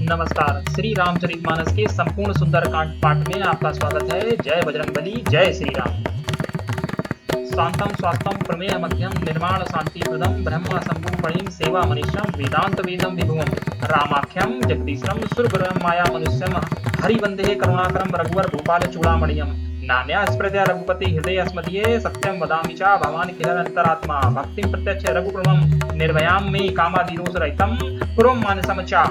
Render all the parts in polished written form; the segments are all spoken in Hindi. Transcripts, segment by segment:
नमस्कार। श्री रामचरितमानस के संपूर्ण सुंदरकांड पाठ में आपका स्वागत है। जय बजरंगबली, जय श्री राम। शांतम स्वास्थ्यम प्रमेय मध्यम निर्माण शांति प्रदम ब्रह्म संभूपणिम सेवा मनीषम वेदांत वेदम विभुवम रामाख्यम जगदीशम सुरगुरम माया मनुष्यम हरिवंदे करुणाकरम रघुवर भूपाल चूड़ामणियम नान्या स्मृत्या रघुपति हृदय स्मदीये सत्यम वदामि च भवानि किलरंतरात्मा भक्तिं प्रत्यक्ष रघुप्रभम निर्भयाम मे कामादिरोष रहितम पुरम मानसम च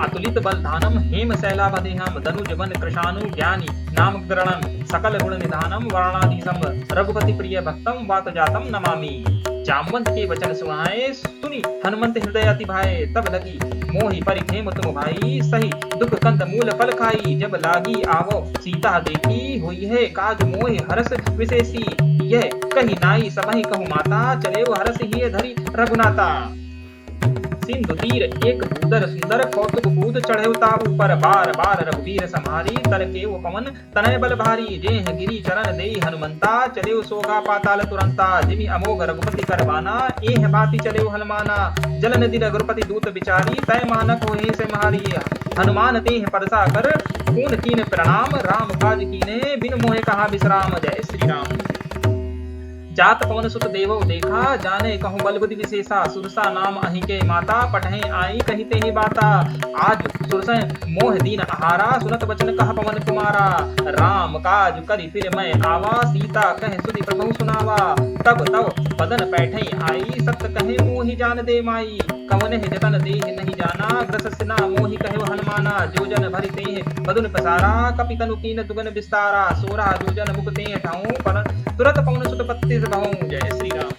अतुलित बलधानम हेम शैलाभदेहम धनुज वन कृशानु ज्ञानी नाम ग्रणम सकल गुण निधानम वर्णाधीशम रघुपति प्रिय भक्तम वात जातम नमामि। जामवंत के वचन सुहाए सुनी हनुमंत हृदय अति भाए तब लगी मोहि परिखेम तुम भाई सही दुख कंद मूल फल खाई जब लागी आवो सीता देखी हुई है काज मोहि हरस विशेषी यह कही नाई सबहि कहु माता चले वो हरस ही धरी रघुनाथा। सिंधु तीर एक भूदर सुंदर कौतुक बूद चढ़े ताबू पर बार बार रघुवीर संहारी तर के वो पवन तनय बल भारी जेह गिरी चरण देई हनुमंता चले सोगा पाताल तुरंता जिमि अमोघ रघुपति करवाना एह बाती चले हनुमाना जल नदी रघुपति दूत बिचारी तय मानक हो से महारी हनुमान तेह परसा कर पून कीन प्रणाम राम काज कीने बिन मोहे कहा विश्राम। जय श्री राम। जात पवन सुत देवो देखा जाने कहूँ बल बुद्धि विशेषा सुरसा नाम अहि के माता पठे आई कहिते ही बाता आज सुरसा मोह दीन आहारा सुनत वचन कह पवन कुमारा राम काज करी फिर मैं आवा सीता कह सुधि प्रभु सुनावा तब तब बदन बैठे आई सत्य कहे मोहि जान दे माई कवन जतन देह नहीं जाना ग्रस ना मोहि कहे हनुमाना जो जन भरि तेह बदन पसारा कपि तनु कीन दुगन विस्तारा सोरा जो जन मुख तेह ठाऊं पर तुरत पवन सुत पत्ति बहु। जय श्री राम।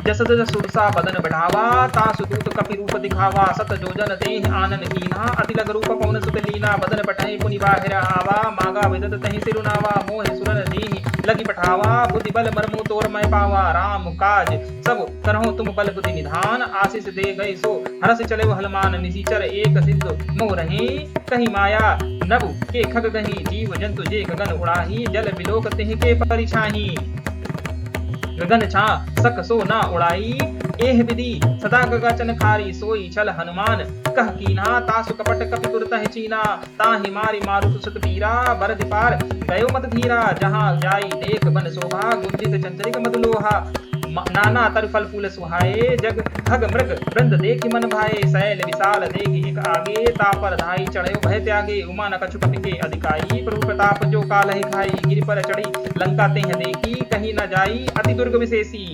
जस जस सुरसा बदन बढ़ावा तासु दूत कपि रूप दिखावा सत जोजन देह आनन कीना अति लग रूप पवन सुत लीना बदन पठाई पुनि बाहिर आवा मागा विदत तहि सिरुनावा मोह सुरन देहि लगी पठावा बुद्धि बल मरमु तोर मैं पावा राम काज सब करहु तुम बल बुद्धि निधान आशीष दे गए सो हरस चले हनुमान निशिचर एक सिद्ध मोह रहे कहीं माया नभ के खग गही जीव जंतु जे गगन उड़ाही जल बिलोक तिह के परिछाही गगन छा सक सो ना उड़ाई एह विधि सदा गगन खारी सोई छल हनुमान कह कीना तासु कपट कपि तुरत है चीना ताहि मारी मारुत सुत पीरा बरद पार गयो मत धीरा जहाँ जाई देख बन शोभा गुंजित चंचलिक मधुलोहा नाना तर फल फूल सुहाए जग खग मृग वृंद देखि मन भाए शैल विशाल देखि एक आगे तापर धाई चढ़े भय त्यागे उमा न कछु कपि के अधिकाई प्रभु प्रताप जो काल ही खाई गिरि पर चढ़ी लंका तेह देखी कहीं न जाई अति दुर्ग विशेषी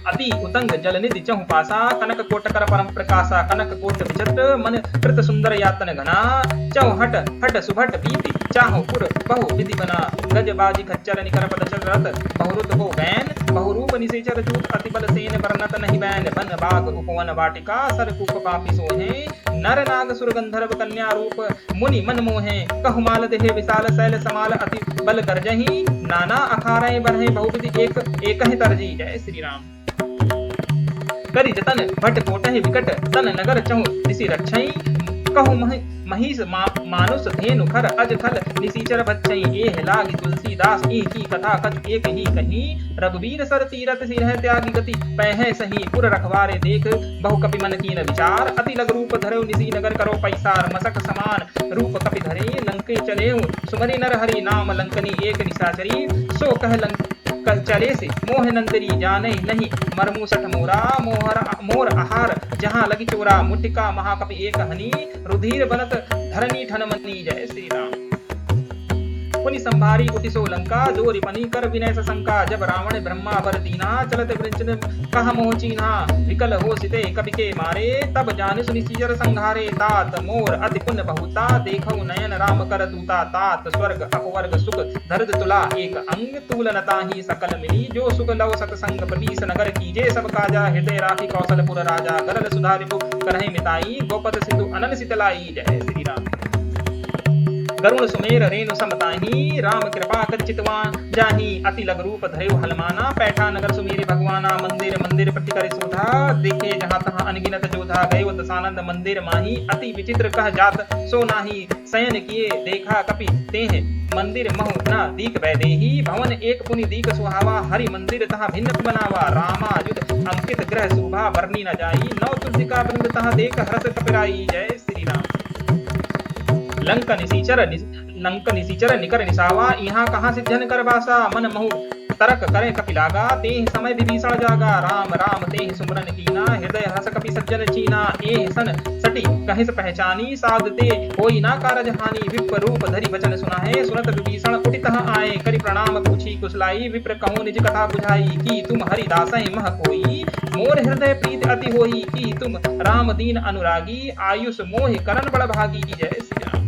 अति उतंग जल निधि चहु पासा कनक कोटकर परम प्रकाशा कनक कोट विचित्र मन कृत सुंदर यातन घना चहु हट हट सुभट बीति चाहु पुर बहु विधि बना गज बाजी खच्चर निकर पद चल रथ बहुरुत हो बैन बहुरूप निशेचर जूत अति बल सेन बरनत नहीं बैन बन बाग उपवन वाटिका सर कूप पापी सोहे नर नाग सुर गंधर्व कन्या रूप मुनि मन मोहे कहु माल देह विशाल शैल समाल अति बल गर्जहि नाना अखारे बरहे बहुविधि एक ही तरजी। जय श्री राम। करि जतन भट कोटहि विकट तन नगर चहु दिसि रक्षई कहु महिष मानुष धेनु खर अज खल निशिचर बच्चई एह लागी तुलसीदास ई की कथा कछु एक ही कही रघुवीर सर तीरथ सिरह त्यागी गति पह सही पुर रखवारे देख बहु कपि मन कीन विचार अति लग रूप धरे निसी नगर करो पैसार मसक समान रूप कपि धरे लंके चले सुमरि नर हरि नाम लंकनी एक निशाचरी सो कह कल चले से मोह नंदरी जाने नहीं मरमु सठ मोरा मोर आहार जहाँ लगी चोरा मुटिका महाकपि एक हनी रुधिर बनत धरनी ठनमनी। जय श्री राम। पुनि संभारी उतिसो लंका जोरि पनी कर विनय सशंका जब रावण ब्रह्मा बर दीना चलत वृंचन कहा मोह चीन्हा विकल हो सिते कपि के मारे तब जानि सुनि सीजर संघारे तात मोर अति पुण्य बहुता देखौ नयन राम कर दूता तात स्वर्ग अपवर्ग सुख धरद तुला एक अंग तूलनता ही सकल मिली जो सुख लव सतसंग प्रवीस नगर कीजे सब काजा हृदय राखी कौशलपुर राजा गरल सुधा रिपु करहि मिताई गोपद सिंधु अनन सितलाई। जय श्री राम। गरुण सुमेर रेणु समताही राम कृपा कर चितवान जाही अति लग रूप धरेव हलमाना पैठा नगर सुमेरे भगवाना मंदिर मंदिर प्रति करे शोधा देखे जहाँ तहाँ अनगिनत जोधा गए दशानंद मंदिर माही अति विचित्र कह जात सो नाही शयन किए देखा कपि तेह मंदिर महु न दीक वैदेही भवन एक पुनि दीक सुहावा हरि मंदिर तहाँ भिन्न बनावा रामा युद्ध अंकित ग्रह शोभा वर्णी न जाई नौ तुलसी का वृंद तहाँ देख हर्ष कपिराई जय श्री राम। लंक निसीचर निकर निसावा यहाँ कहाँ सिद्धन कर बासा मन महु तरक करे कपिलागा तेह समय विभीषण जागा राम राम तेह सुमरन कीना हृदय हस कपि सज्जन चीना एह सन सटी कहिस पहचानी साधते होई ना कारज हानि विप्र रूप धरि वचन सुनाहे सुनत विभीषण उठित आए करि प्रणाम पूछी कुशलाई विप्र कहूँ निज कथा बुझाई कि तुम हरि दासहि मह कोई मोर हृदय प्रीत अति होई कि तुम राम दीन अनुरागी आयुष मोह करण बड़ भागी जय श्री राम।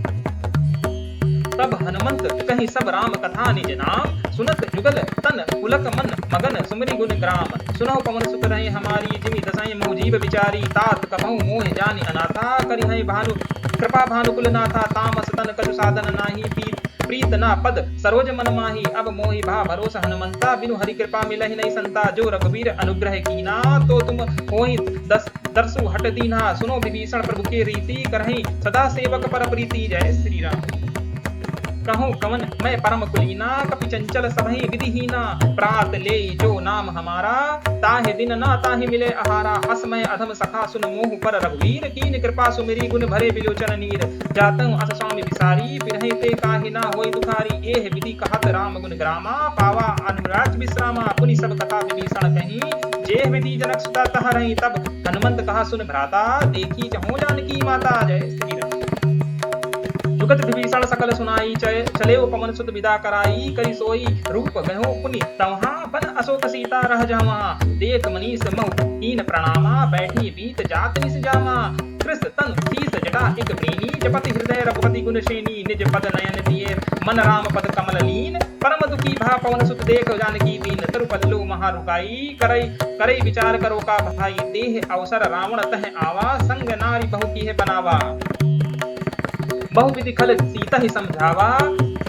तब हनुमंत कहीं सब राम कथा निज नाम सुनत जुगल तन पुलक मन मगन सुमरि गुण ग्राम सुनहु पवन सुत रहे हमारी जिमि दसाई मोह जीव विचारी तात कबहु मोह जानि अनाथा करि है भानु कृपा भानुकुल नाथा तामस तन कछु साधन नाही प्रीत ना पद सरोज मन माही अब मोहि भा भरोस हनुमंता बिनु हरि कृपा मिलहि नहीं संता जो रघुवीर अनुग्रह कीना तो तुम होहि दरसु हट दीना सुनो विभीषण प्रभु के रीति करहि सदा सेवक पर प्रीति जय श्री राम। कहूँ कवन मैं परम कुलीना कपि चंचल सबहि विधिहीना प्रात ले जो नाम हमारा ताहि दिन ना ताहि मिले आहारा असमय अधम सखा सुन मोह पर रघुवीर कीन कृपा सुमिरी गुण भरे विलोचन नीर जातहु अस स्वामी विसारी बिरहि ते काहि ना होई दुखारी एह विधि कहत राम गुण ग्रामा पावा अनुराज विश्रामा पुनि सब कथा विभीषण कही जेह विधि जनक सुता तह रही तब हनुमंत कहा सुन भ्राता देखी जहु जानकी माता जय श्री राम। जुगत विभीषण सकल सुनाई चले पवन सुत विदा कराई करी सोई रूप गयो पुनि तवहा बन अशोक सीता रह जावा देख मनीष महु हीन प्रणामा बैठी बीत जात निस जावा कृष्ण तन शीस जटा एक प्रेमी जपति हृदय रघुपति गुण श्रेणी निज पद नयन दिए मन राम पद कमल लीन परम दुखी भा पवन सुत देख जानकी दीन तरुपद लो महारुकाई करई विचार करो का भाई देह अवसर रावण तह आवा संग नारी बहु की है बनावा बहुविधि खल सीता ही समझावा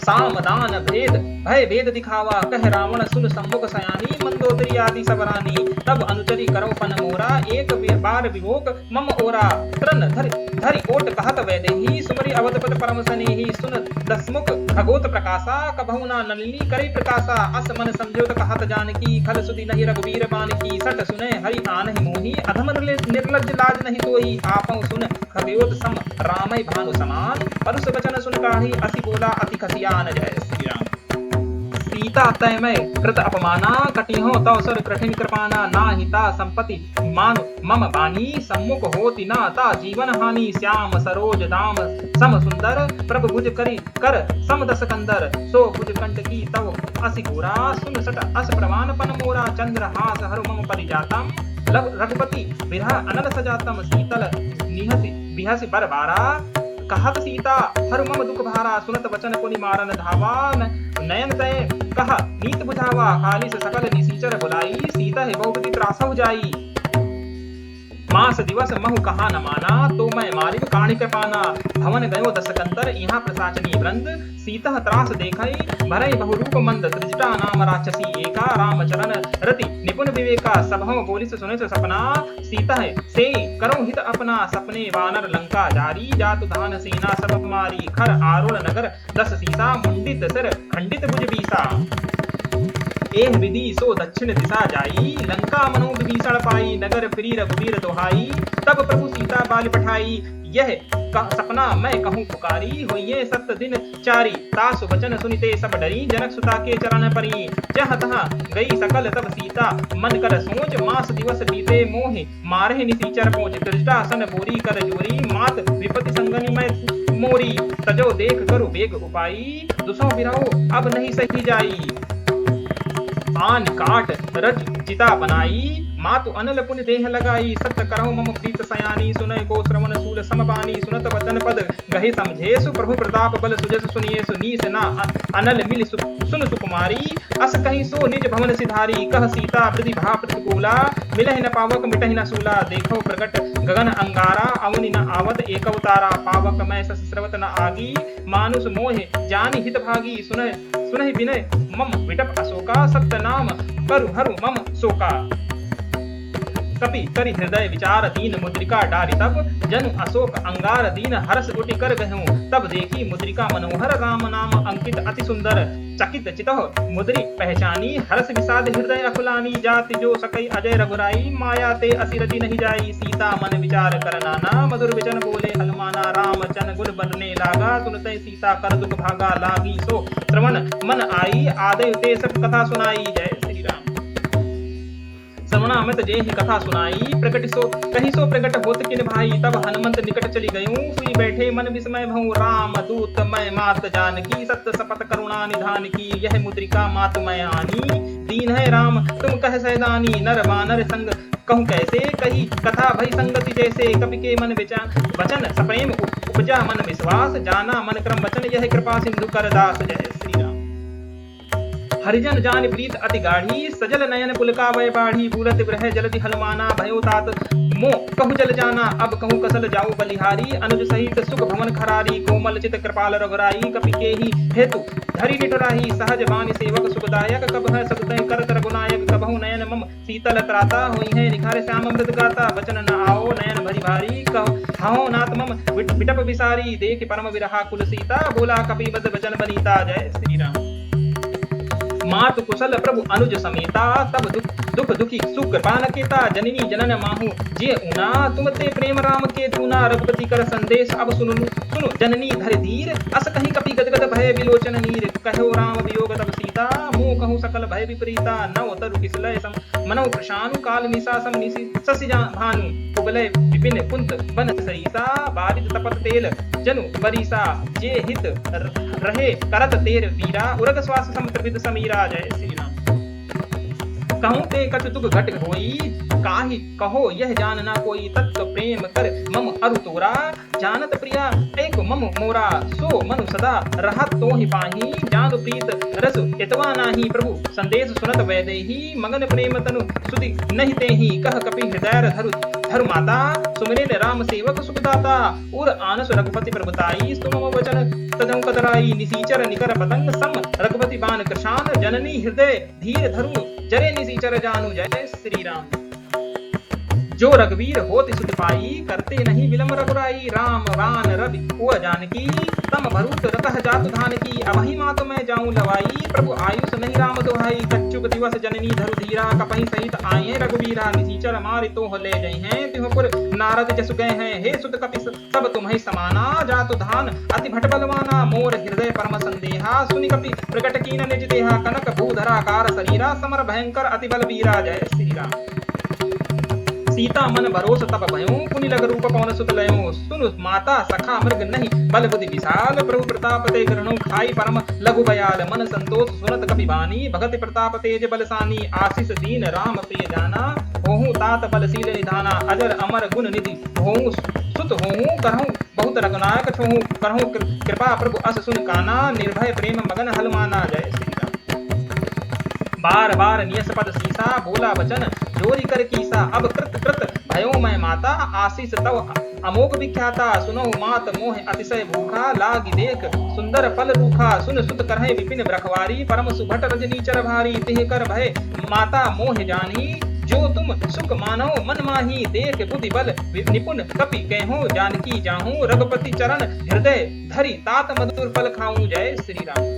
साम दान भेद भय भेद दिखावा कह रावण सुन सम्मुख सयानी मंदोदरी आदि सबरानी तब अनुचरी करो पन मोरा एक बार विभोग मम ओरा त्रन धरि ओट कहत वैदेही सुमरि अवधपत परम सनेही सुन दसमुख खगोत प्रकाशा कबहु ना नलिनी करी प्रकाशा अस मन समझोत कहत जानकी खल सुधि नहीं रघुवीर बानकी सट सुने हरि आनहि मोही अधम निर्लज्ज लाज नहीं तोई आपहु सुन खगोत सम रामय भानु समान परुष वचन सुन काहि असि बोला अति खसियान जय श्री राम। सीता तय में कृत अपमाना कटिहो तव सर कठिन कृपाना ना हिता संपत्ति मान मम बानी सम्मुख होति ना ता जीवन हानि श्याम सरोज दाम सम सुंदर प्रभु भुज करी कर सम दस कंदर सो भुज कंठ की तव असि गोरा सुन सट अस प्रमाण पन मोरा चंद्र हास हरु मम परिजातम रघुपति विरह अनल सजातम शीतल निहसि बिहसि बरबारा कहत सीता हर मम दुख भारा सुनत वचन पुनि मारन धावा नयन तय कहा नीत बुझावा काली से सकल निसीचर बुलाई सीता है बहुपति त्रासहु जाई मास दिवस महु कहा न माना तो मैं मारिब काणिक पाना भवन गयो दशकंतर यहाँ प्रसाचनी वृंद सीता त्रास देखई भरई बहुरूप मंद त्रिजटा नाम राक्षसी एका रामचरण रति निपुण विवेका सबहु बोलिस सुनिस सपना सीता है से करो हित अपना सपने वानर लंका जारी जातु धान सेना सब मारी खर आरुण नगर दस सीसा मुंडित सिर खंडित भुज बीसा एह विधि सो दक्षिण दिशा जाई लंका मनो विभीषण पाई नगर फिरी रघुवीर दोहाई तब प्रभु सीता बाल पठाई यह सपना मैं कहूँ पुकारी होइए सत्य दिन चारी तासु वचन सुनिते सब डरी जनक सुता के चरण परी जहाँ तहाँ गई सकल तब सीता मन कर सोच मास दिवस बीते मोहे मारे निसीचर पहुँच दृष्टासन बोरी कर जोरी मात विपत्ति संगनी मैं मोरी तजो देख करो बेग उपाई दुसो बिरहो अब नहीं सही जाई आन काट रज चिता बनाई मातु अनल पुण्य देह लगाई, सत्य करहु मम प्रीत सयानी, सुनय को श्रवण सूल समबानी, सुनत वचन पद गहे समझेसु, प्रभु प्रताप बल सुजस सुनिएसु, नीस ना अनल मिल सुन सुकुमारी, अस कहीं सो निज भवन सिधारी, कह सीता प्रति भा प्रतिकूला, मिलहि न पावक मिटहि न सूला, देखो प्रगट गगन अंगारा, अवनि न आवत एक अवतारा, पावक मैं सस स्रवत न आगी, मानुष मोहे जानि हित भागी, सुनहि विनय मम विटप अशोका, सत्य नाम करु हरु मम शोका। कपि करि हृदय विचार दीन, मुद्रिका डारि तब जनु अशोक अंगार दीन, हरस उटि कर गहूँ तब देखी, मुद्रिका मनोहर राम नाम अंकित अति सुंदर, चकित चितः मुद्रि पहचानी, हरस विषाद हृदय अकुलानी, जाति जो सकई अजय रघुराई, माया ते असिरति नहीं जाई, सीता मन विचार कर नाना, मधुर वचन बोले हनुमाना, राम चन गुण बनने लागा, सुनते सीता कर दुख भागा, लागी सो श्रवण मन आई, आदय ते सब कथा सुनाई। जय श्री राम। श्रवणामृत जे ही कथा सुनाई, प्रकट सो कहीं सो प्रकट होत किन भाई, तब हनुमंत निकट चली गयूं, सुई बैठे मन विस्मय भऊं, राम दूत मैं मात जानकी, सत्य सपत करुणा निधान की, यह मुद्रिका मात मैं आनी, दीन है राम तुम कह सैदानी, नर वानर संग कहूँ कैसे, कही कथा भई संगति जैसे, कपि के मन वचन सप्रेम उपजा मन विश्वास, जाना मन क्रम वचन यह कृपा सिंधु कर दास। जय श्री राम। हरिजन जान प्रीत अति गाढ़ी, सजल नयन पुलकावय बाढ़ी, बूलत विरह जलधि हनुमाना, भयो तात मो कहु जल जाना, अब कहूँ कसल जाऊ बलिहारी, अनुज सहित सुख भवन खरारी, कोमल चित कृपाल रघुराई, कपि के ही हेतु धरि निठुराही, सहज बानी सेवक सुखदायक, कब है सतुतय करत रघुनायक, कबहु नयन मम शीतल त्राता, होई है निखार श्याम अमृत गाता, वचन न आओ नयन भरी भारी, कहो नाथ मम विटप विसारी, देख परम विरहा कुल सीता, बोला कपि बद वचन बनीता। जय श्री राम। मातु कुशल प्रभु अनुज समेता, तब दुख दुखी सुख कृपा न केता, जननी जनन माहू जे ऊना, तुम ते प्रेम राम के दूना, रघुपति कर संदेश अब सुनु जननी धर धीर, अस कहीं कपि गदगद भय विलोचन नीर, कहो राम वियोग तब सीता, मुँह कहूँ सकल भय विपरीता, नव तरु किसलय सम मनौ प्रशानु, काल निशा सम निशि शशि भानु, कुबलय विपिन कुंत बन सरीसा, बारित तपत तेल जनु बरीसा, जे हित रहे करत तेर वीरा, उरग श्वास सम त्रिविध समीरा। जय श्री राम। कहूँ ते कछु दुख घट होई, काहि कहो यह जानना कोई, तत्व प्रेम कर मम अरु तोरा, जानत प्रिया एक मम मोरा, सो मनु सदा रहत तो ही पाही, जानु प्रीत रस इतवा नाही, प्रभु संदेश सुनत वैदेही, मगन प्रेम तनु सुधि नहीं तेहि, कह कपि हृदय धरु माता, सुमिरे राम सेवक सुखदाता, उर आनस रघुपति प्रभुताई, तुम वचन तदं कतराई, निसीचर निकर पतंग सम रघुपति बान कृशान, जननी हृदय धीर धरु जरे निसीचर जानु। जय श्री राम। जो रघुवीर होति सुत पाई, करते नहीं विलम्ब रघुराई, राम रान रवि हुआ जानकी, तम भरूत रतह जातु धान की, अबहि मातु मैं जाऊं लवाई, प्रभु आयुष नहीं राम दुहाई, कच्चुक दिवस जननी धरु धीरा, कपहि सहित आये रघुवीरा, निसीचर मारि तो ले गए हैं, तिहुपुर नारद जसु गए हैं, हे सुत कपि सब तुम्हें समाना, जातु धान अति भट बलवाना, मोर हृदय परम संदेहा, सुनि कपि प्रकट कीन निज देहा, कनक भूधरा कार शरीरा, समर भयंकर अति बल वीरा। जय श्री राम। सीता मन भरोस तब भयूं, पुनि लग रूप पवन सुत लयूं, सुनु माता सखा मृग नहीं बल बुद्धि विशाल, प्रभु प्रताप ते गृहणु खाई परम लघु बयाल, मन संतोष सुनत कपि बानी, भगति प्रताप तेज बलसानी, आशीष दीन राम प्रिय जाना, होहु तात बलशील निधाना, अजर अमर गुण निधि होहु सुत होहु, करहु बहुत रघुनायक छोहु, करहु कृपा प्रभु अस सुन काना, निर्भय प्रेम मगन हनुमाना। जय श्री राम। बार बार नियस पद सीसा, बोला वचन जोरी कर कीसा, अब कृत कृत भयो मैं माता, आशीष तव अमोघ विख्याता, सुनो मात मोह अतिशय भूखा, लागी देख सुंदर फल रूखा, सुन सुत करहे विपिन ब्रखवारी, परम सुभट रजनीचर भारी, तिह कर भय माता मोह जानी, जो तुम सुख मानो मन माही, देख बुद्धि बल निपुण कपि कहूँ, जानकी जाहूँ, रघुपति चरण हृदय धरि, तात मधुर फल खाऊं। जय श्री राम।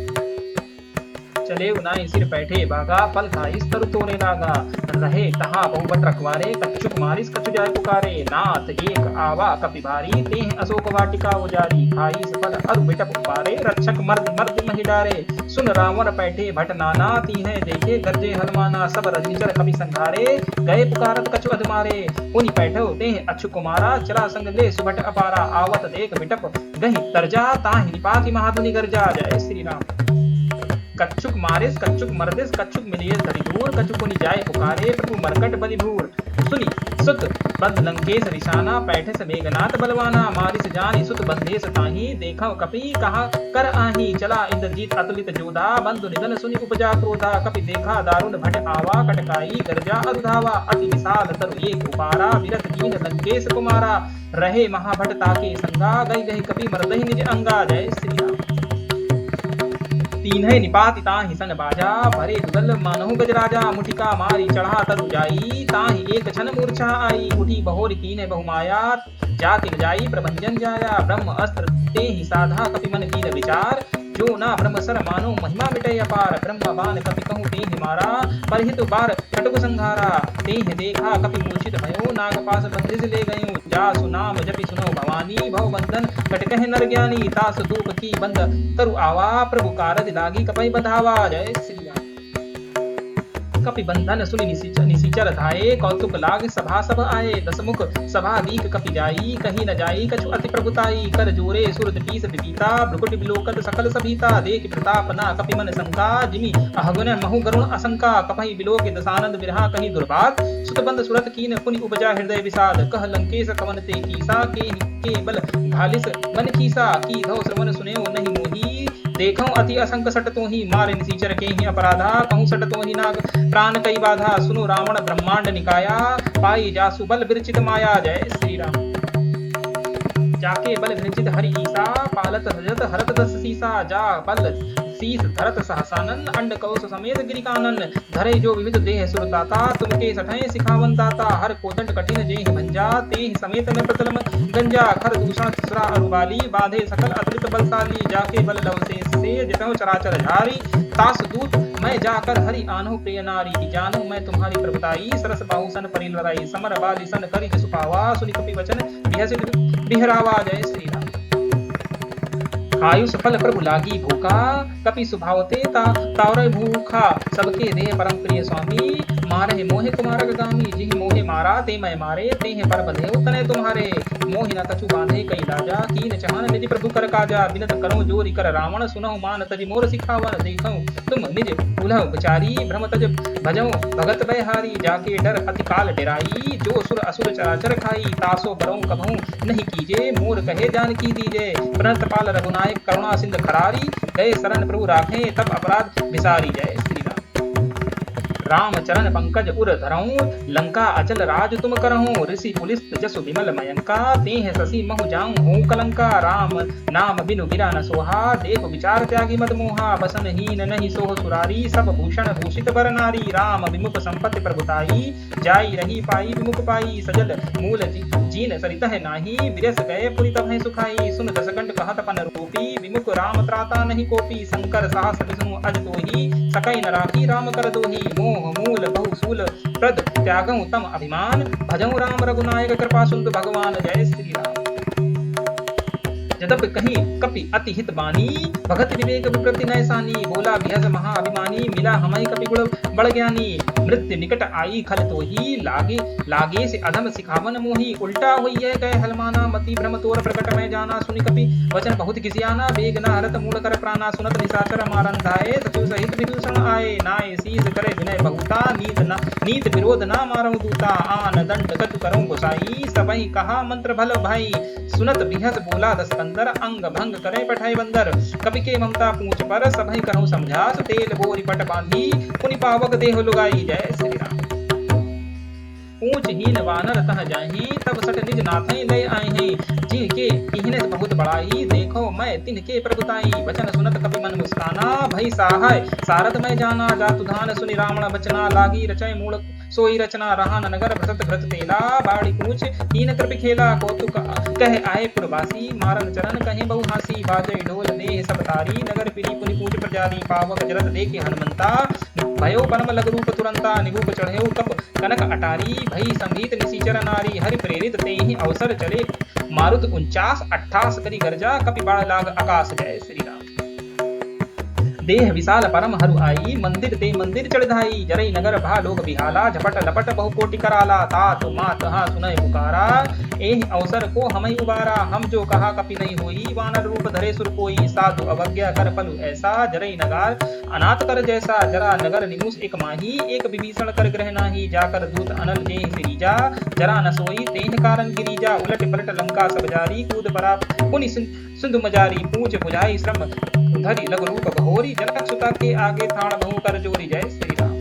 चले उनाई सिर बैठे बागा, फल खाई तरु तोरे लागा, रहे तहा बहुबत रखवारे, कच्छुक मारिस कछु जाय पुकारे, नाथ एक आवा कपि भारी, तेह अशोक वाटिका उजारी, खाई सफल अरु बिटप पारे, रक्षक मर्द मर्द महि डारे, सुन रावण बैठे भट नाना, तीहे देखे गरजे हनुमाना, सब रजनीचर कपि संघारे, गए पुकारत कछु अधमारे, पुनि बैठो तेह अच्छु कुमारा, चला संग ले सुभट अपारा, आवत देख बिटप गहि तरजा, ताहि निपाति महाधुनि गर्जा। जय श्री राम। कच्छुक मारिस कच्छुक मर्दिस कच्छुक मिलियस धरि दूर कच्छुक पुनि जाय पुकारे प्रभु मरकट बलि भूर सुनि सुत बंद लंकेश रिशाना पैठस मेघनाथ बलवाना मारिस जानि सुत बंदेस ताहि देखव कपि कहा कर आही चला इंद्रजीत अतुलित जोधा बंधु निधन सुनि उपजा क्रोधा कपि देखा दारुण भट आवा कटकाई गर्जा अरुधावा अति विशाल तरु एक उपारा विरत कीन लंकेश कुमारा रहे महाभट ताके संगा गई गई कपि मरदहि निज अंगा। जय श्री राम। तीन्हे निपाति ताहि सन बाजा भरे दुदल मानहु गजराजा मुठिका मारी चढ़ा तरु जाई ताहि एक क्षण मूर्छा आई उठी बहोरी कीने बहुमाया जाति जाई प्रभंजन जाया ब्रह्म अस्त्र ते ही साधा कपि मन कीन विचार जो ना ब्रह्म सर मानो महिमा मिटे अपार ब्रह्म बान कपि कहूँ ते ही मारा परहित बार कटुक संघारा ते ही देखा कपि मूर्छित भयो नाग पास बंदिज ले गयो जासु नाम जपि सुनो भवानी भव बंधन कट कहे नर ज्ञानी तास धूप की बंद तरु आवा प्रभु कारज लागी कपि बधावा। जय श्री राम। कपि बंधन सुनि निसीचर धाये कौतुक लाग सभा सब आए दसमुख सभा दीक कपि जाई कहीं न जाई कछु अति प्रभुताई कर जोरे सुरत पीस विपीता भ्रुकुटि विलोकत सकल सभीता देख प्रताप ना कपि मन शंका जिमि अहगुन महु गरुण असंका कपहि विलोक दसानंद विरहा कहीं दुर्बाद सुत बंद सुरत कीन पुनि उपजा हृदय विषाद कह लंकेश कवन ते कीसा के बल घालिस मन कीसा की धौ श्रवण सुनेओ नहीं मोही देखऊं अति असंक सट तो ही मारे निसीचर के ही अपराधा कहूं सट तो ही नाग प्राण कई बाधा सुनो रावण ब्रह्मांड निकाया पाई जासु बल विरचित माया। जय श्री राम। जाके बल विरचित हरि ईसा पालत रजत हरत दस सीसा जा बल शीस धरत सहसानन अंड कौश समेत गिरिकानन धरे जो विविध देह सुरताता तुमके सठे सिखावन दाता हर कोदंड कठिन जेहि भंजा तेहि समेत में प्रतलम गंजा खर दूषण सुरा अरुबाली बांधे सकल अतुलित बलशाली जाके बल लव से जितहु चराचर झारी तास दूत मैं जाकर हरि आनो प्रिय नारी जानो मैं तुम्हारी प्रभुताई सरस बाहु सन परिल लड़ाई समर बाली सन करि सुपावा सुनि कपि वचन बिहसित बिहरावा। जय श्री राम। आयु सफल प्रभु लागी भूखा कपि सुभावते तावरे भूखा सबके देह परम प्रिय स्वामी मारे मोहे कुमारक गामी जिहि मोहे मारा ते मैं मारे ते हैं पर बंधेउ तने तुम्हारे मोहि न कछु बांधे कई लाजा कीन चहान निज प्रभु कर काजा बिनत करो जोरी कर रावण सुनहु मान तजि मोर सिखावन देखऊं तुम निज उलहु विचारी भ्रम तज भजऊ भगत बयहारी जाके डर अति काल डेराई जो सुर असुर चराचर खाई तासो बरऊ कभऊ नहीं कीजे मोर कहे जान की दीजे प्रणत पाल रघुनायक करुणा सिंध खरारी गए शरण प्रभु राखे तब अपराध विसारी। जय श्री राम। राम चरण पंकज उर धरऊं लंका अचल राज तुम करहूं ऋषि पुलिस जसु विमल मयंका तेह शशि महु जाऊं हूं कलंका राम नाम बिनु गिरा न सोहा देव विचार त्यागी मद मोहा बसन हीन नहीं सोह सुरारी सब भूषण भूषित बर नारी राम विमुख संपत्ति प्रभुताई जाई रही पाई विमुख पाई सजल मूल जीन सरित है नाही विरस गए पुरी तब सुखाई सुन दसकंठ कहत पन रूपी विमुख राम त्राता नहीं कोपी शंकर साहस विष्णु अज तोही सकई न राखी राम कर दोही मोह मूल बहुसूल प्रद त्यागं तम अभिमान भजऊ राम रघुनायक कृपा सुंद भगवान। जय श्री राम। जदप कहीं कपि अति हित बानी भगत विवेक विप्रति नैसानी बोला बिहस महाअभिमानी मिला हमई कपि गुण बड़ ज्ञानी मृत्यु निकट आई खल तो ही लागे से अधम सिखावन मोही उल्टा हुई है कह हलमाना मति भ्रम तोर प्रकट में जाना सुनि कपि वचन बहुत किसियाना बेग न हरत मूल कर प्राणा सुनत निशाचर मारन धाये सचिव सहित विभूषण आए नाय शीस करे विनय बहुता नीत विरोध ना मारहु दूता आन दंड कछु करऊं गोसाई सबहि कहा मंत्र भल भाई सुनत बिहस बोला दस कंदर अंग भंग करे पठाई बंदर कपि के ममता पूछ पर सबहि कहूं समझास तेल बोरी पट बांधी पुनि पावक देह लुगाई। जय श्री राम। पूछ हीन वानर तह जाहि तब सट निज नाथई ले आहि जिनके इहने बहुत बड़ाई देखो मैं तिनके प्रभुताई वचन सुनत कपि मन मुस्काना भई सहाय सारद मैं जाना जातु धान सुनि रावण बचना लागी रचय मूल सोई रचना रहान नगर भसत भ्रत तेला बाड़ी पूछ तीन कृपि खेला कौतुक कह आए पुरवासी मारन चरण कहे बहु हासी बाजय ढोल देह सब तारी नगर पिरी पुनि पूछ प्रजारी पावक जरत देखे हनुमंता भयो परम लग रूप तुरंता निगूप चढ़ेउ कप कनक अटारी भई संगीत निसीचर नारी हरि प्रेरित तेहि अवसर चले मारुत 49 58 करी गर्जा कपि बाढ़ लाग आकाश। जय श्री राम। देह विशाल परम हरु आई, मंदिर ते मंदिर चढ़ाई, जरई नगर भा लोग बिहाला, झपट लपट बहु कोटि कराला, तात मात हा सुनय पुकारा, एहि अवसर को हमई उबारा, हम जो कहा कपि नहीं होई, वानर रूप धरे सुर कोई, साधु अवज्ञा कर पलु ऐसा, जरई नगार अनाथ कर जैसा, जरा नगर निमुष एक माही, एक विभीषण कर ग्रह नाही, जाकर दूत अनल जेहि सिरीजा, जरा न सोई तेहि कारण गिरीजा, उलट पलट लंका सब जारी, कूद परा पुनि सिंधु मजारी, पूछ बुझाई श्रम धरि लघु रूप बहोरी, जनक सुता के आगे थाण बहु कर जोरी। जय श्री राम।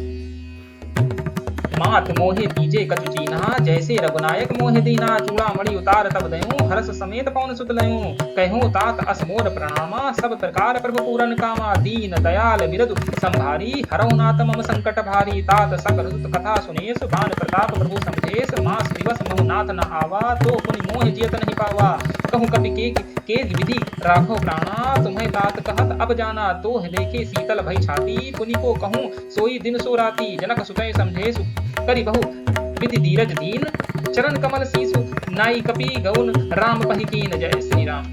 मात मोहे दीजे कछु चीन्हा, जैसे रघुनायक मोहे दीना, चूड़ामणि उतार तब दयूं, हरस समेत पवन सुत लयूं, कहूं तात अस मोर प्रणामा, सब प्रकार प्रभु पूरन कामा, दीन दयाल बिरदु संभारी, हरौ नाथ मम संकट भारी, तात सकल सुत कथा सुनेस, भान प्रताप प्रभु समझेस, मास दिवस महु नाथ न आवा, तो पुनि मोह जियत नहीं पावा, कहूं कपि के विधि राखो प्राणा, तुम्हें तात कहत अब जाना, तो देखे शीतल भई छाती, पुनि को कहूं सोई दिन सो राती, जनक सुतय समझे करि बहु विधि धीरज दीन, चरण कमल सीसु नाई कपि गौन, राम पहि कीन। जय श्री राम।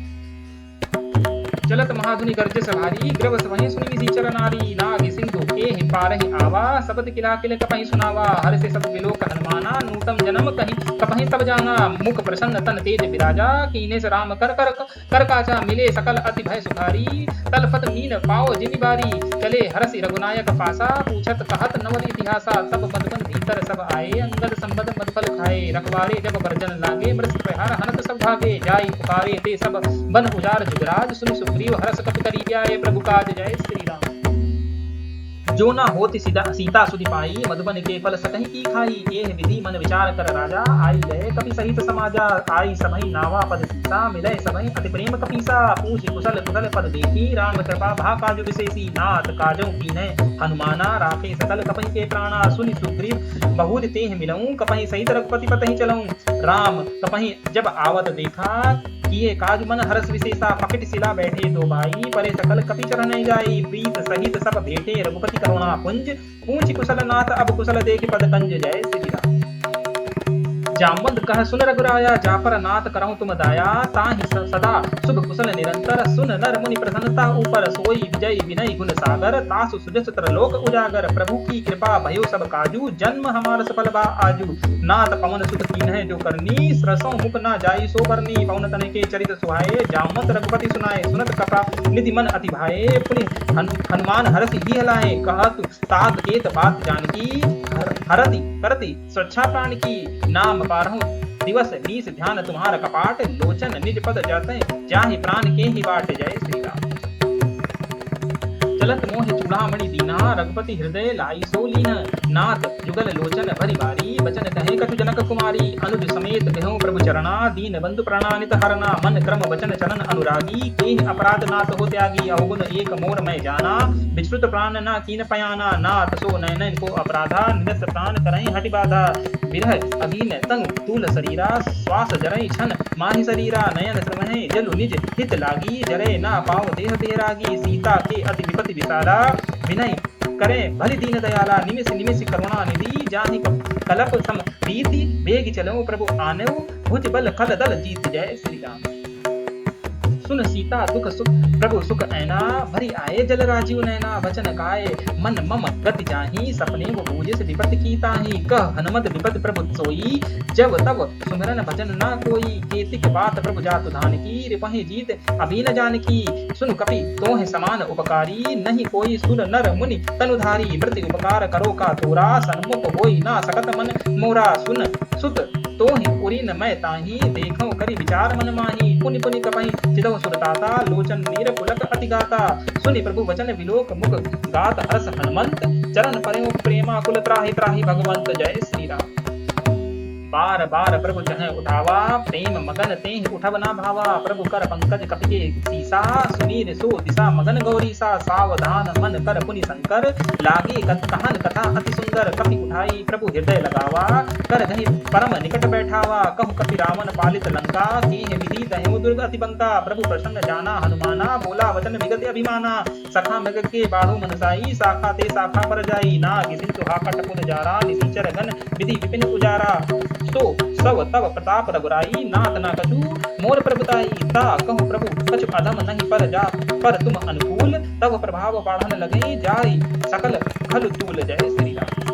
चलत महाधुनि गर्जस भारी, ग्रवस वहीं सुनि निशिचर नारी, लागे सिंधु एहि पारहि आवा, शब्द किला किल कपहि सुनावा, हर से सब विलोक हनुमाना, नूतम जन्म कहीं कपहि तब जाना, मुख प्रसन्न तन तेज विराजा, कीने से राम कर काजा, मिले सकल अति भय सुखारी, तलफत मीन पाओ जिमि बारी, चले हरसि रघुनायक पासा, पूछत कहत नवल इतिहासा, सब बंधुबन भीतर सब आए, अंगद संबद मधुफल खाए, रखवारे जब बरजन लागे, मृत प्रहार हनत सब भागे, जाई पुकारे ते सब बन उजार जुगराज, सुनि सुग्रीव हरस कपि करी आए प्रभु काज। जय श्री राम। जो ना होति सीता सुधि पाई, मधुबन के फल सकहि की खाई, एह विधि मन विचार कर राजा, आई गए कपि सहित समाजा, आई सबहि नावा पद सीसा, मिलै सबहि अति प्रेम कपीसा, पूछि कुशल कुशल पद देखी, राम कृपा भा काजु विशेषी, नाथ काजौ कीन्है हनुमाना, राखे सकल कपहि के प्राणा, सुनि सुग्रीव बहुत तेह मिलऊं, कपहि सहित रघुपति पतहि चलऊं, राम कपहि जब आवत देखा, किए काज मन हरस विशेषा, पकट सिला बैठे दो भाई, परे सकल कपि चरण जाई, प्रीत सहित सब भेटे रघुपति करुणा पुंज, पूछ कुशल नाथ अब कुशल देख पद कंज। जय श्री राम। जामवंत कह सुन रघुराया, जापर नाथ करहु तुम दाया, ताहि सदा शुभ कुशल निरंतर, सुन नर मुनि प्रसन्नता ऊपर, सोई विजय विनय गुण सागर, तासु सुजस त्रिलोक उजागर, प्रभु की कृपा भयो सब काजू, जन्म हमार सफल बा आजू, नाथ पवन सुत कीन्है जो करनी, सरसों मुख न जाई सो बरनी, पवन तन के चरित सुहाए, जामवंत रघुपति सुनाए, सुनत कपा निधि मन अति भाए, पुनि हनुमान हरसि ही हलाए, कहत तात केत बात जानकी, हरति करति सुरक्षा प्राण की, नाम पारहु दिवस नीस ध्यान तुम्हारा कपाट, लोचन निज पद जाते जाहि प्राण के ही बाट। जय श्री राम। चलत मोहि चूड़ामणि दीना, रघुपति हृदय लाई सो लीन, नाथ जुगल लोचन भरि बारी, बचन कहे कछु जनक कुमारी, अनुज समेत गहूं प्रभु चरणा, दीन बंधु प्रणानित हरना, मन क्रम वचन चरण अनुरागी, केहि अपराध नाथ हो त्यागी, अवगुण एक मोर मैं जाना, विश्रुत प्राण ना कीन पयाना, नाथ सो नयन को अपराधा, निरस प्राण करहि हटि बाधा, विरह अधीन तंग तूल शरीरा, श्वास जरई छन माहि शरीरा, नयन श्रमहि जलु निज हित लागी, जरे ना पाओ देह तेरागी, सीता के अति विपति विसारा, विनय करे भली दीन दयाला, निमिष निमिष करुणा निधि, जाहि कलप सम प्रीति, वेग चलो प्रभु आनेऊ, भुज बल खल दल जीत। जय श्री राम। सुन सीता दुख सुख प्रभु सुख ऐना, भरी आए जल राजीव नैना, वचन गाये मन मम गति जाहि, सपने वो बूझिस विपत की ताहि, कह हनुमत विपत प्रभु सोई, जब तब सुमिरन भजन ना कोई, केतिक बात प्रभु जातु धान की, रिपहि जीत अभी न जान की, सुन कपि तोहि समान उपकारी, नहीं कोई सुर नर मुनि तनुधारी, मृत्यु उपकार करो का तोरा, सन्मुख होई ना सकत मन मोरा, सुन सुत तोहि उरिन मैं ताहि, देखो करि विचार मन माहि, पुनि पुनि कपहि चिदौ सुरताता, लोचन नीर पुलक अति गाता, सुनि प्रभु वचन विलोक मुख गात हरस हनुमंत, चरण परेउ प्रेमा कुल त्राहि त्राहि भगवंत। जय श्री राम। बार बार प्रभु चह उठावा, प्रेम मगन तेहि उठब ना भावा, प्रभु कर पंकज कपिके सीसा, सुनीर सो दिशा मगन गौरीसा, सावधान मन कर पुनि शंकर, लागे कहन कथा अति सुंदर, कपि उठाई प्रभु हृदय लगावा, कर गहि परम निकट बैठावा, कहु कपि रावण पालित लंका, केहि विधि दहेउ दुर्ग अति बंका, प्रभु प्रसन्न जाना हनुमाना, बोला वचन विगत अभिमाना, सखा मृग के बाढ़ु मनसाई, शाखा ते शाखा पर जाई, नाग सिंधु हाकट पुन जारा, निशिचर गण विधि विपिन उजारा, तो सब तब प्रताप रघुराई, नाथ ना कछु मोर प्रभुताई, ता कहूँ प्रभु कछु अधम नहीं पर जा पर तुम अनुकूल, तब प्रभाव बढ़न लगे जाई सकल खल तूल। जय श्री राम।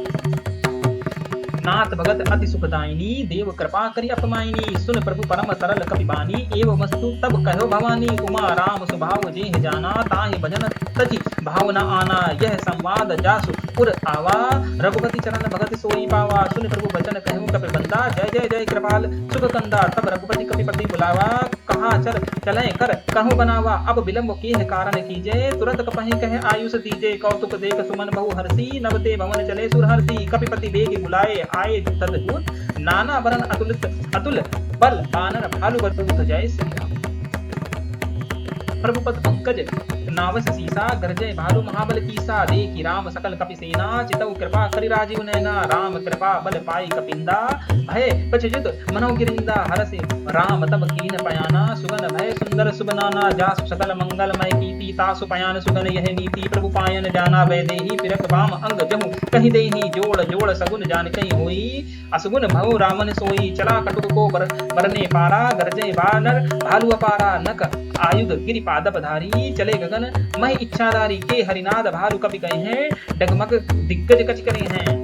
नाथ भगत अति सुखदायिनी, देव कृपा करि अपमायिनी, सुन प्रभु परम सरल कपिबानी, एवं वस्तु तब कहो भवानी, उमा राम स्वभाव जेह जाना, ताहि भजन तजी भाव न आना, यह संवाद जासु पुर आवा, रघुपति चरण भगत सोई पावा, सुन प्रभु वचन कहूँ कपि बंदा, जय जय जय कृपाल सुख कंदा, तब रघुपति कपिपति बुलावा, कहा चल चलें कर कहूँ बनावा, अब विलंब केह कारण कीजे, तुरंत कपहि कहे आयुष दीजे, कौतुक देख सुमन बहु हर्षी, नवते भवन चले सुरहर्षि, कपिपति बेग बुलाए आए तदभूत, नाना वरन अतुल बल बानर भालु बदूत। जय श्री राम। प्रभु पद पंकज नावस सीसा, गरजय भालु महाबल कीसा, देखी राम सकल कपि सेना, चितऊ कृपा करि राजीव नैना, राम कृपा बल पाई कपिंदा, भय पछजित मनौ गिरिंदा, हरसि राम तब कीन पयाना, सुगन भय सुंदर सुबनाना, जासु सकल मंगलमय कीर्ति, तासु पयान सुगन यह नीति, प्रभु पायन जाना वैदेही, पिरक बाम अंग जहु कहि देही, जोड़ जोड़ सगुन जान कहीं होई, असगुन भव रामन सोई, चला कटुक को बरने पारा, गरजय बानर भालु अपारा, नक आयुध गिरि पादप धारी, चले गगन मह इच्छाधारी, के हरिनाद भालु कपि कहे हैं, डगमग दिग्गज कच करे हैं,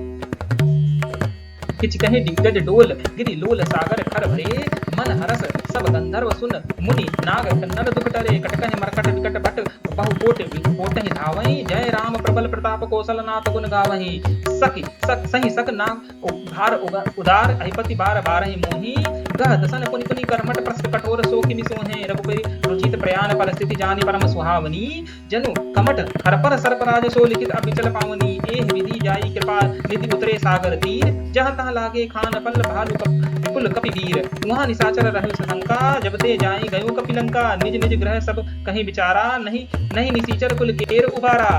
किच कहे दिग्गज डोल, गिरि लोल सागर खर भरे, मन हरस सब गंधर्व सुन, मुनि नाग कन्नर दुख टरे, कटकहि मरकट विकट भट बहु कोटहि धावहि, जय राम प्रबल प्रताप कौशल नाथ गुण गावहि, सही सक नाग भार उदार, अधिपति बार बारहि मोहि, गह दसन पुनि पुनि कर्मठ प्रस्त कठोर सो किमि सोहे, रघुपति रुचित प्रयाण परिस्थिति जानि परम सुहावनी, जनु कमट हरपर सर्पराज सो लिखित अबिचल पावनी, एह विधि जाई कृपा निधि उतरे सागर तीर, जहाँ तहाँ लागे खान पल भालु विपुल कपि वीर, वहाँ निशाचर रहे शंका, जब ते जाई गयो कपिलंका, निज निज ग्रह सब कहीं विचारा, नहीं निशाचर कुल केर उबारा,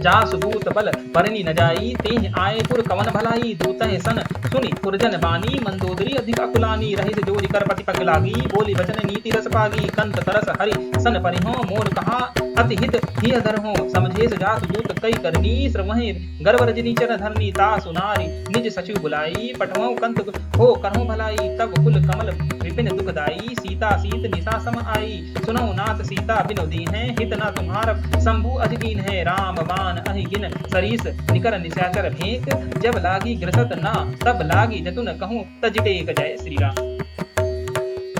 जासु दूत बल परनी न जाई, तेह आए पुर कवन भलाई, दूतहि सन सुनि पुरजन बानी, मंदोदरी अधिक अकुलानी, रहित जोरि कर पति पग लागी, बोली वचन नीति रस पागी, कंत तरस हरि सन परिहो, मोर कहा अति हित ही अधर हो, समझेस जासु दूत कई करनी, श्रवहि गर्व रजनी चर धरनी, तासु नारी निज सचिव बुलाई, पठवौ कंत हो करहु भलाई, तब कुल कमल विपिन दुखदाई, सीता सीत निशा सम आई, सुनौ नाथ सीता बिनु दीन्ह, हित न तुम्हार शंभु अजदीन है, राम बाण अहि गिन सरीस निकर निशाचर भेंक, जब लागी ग्रसत ना तब लागी जतुन कहूँ तजटेक। जय श्री राम।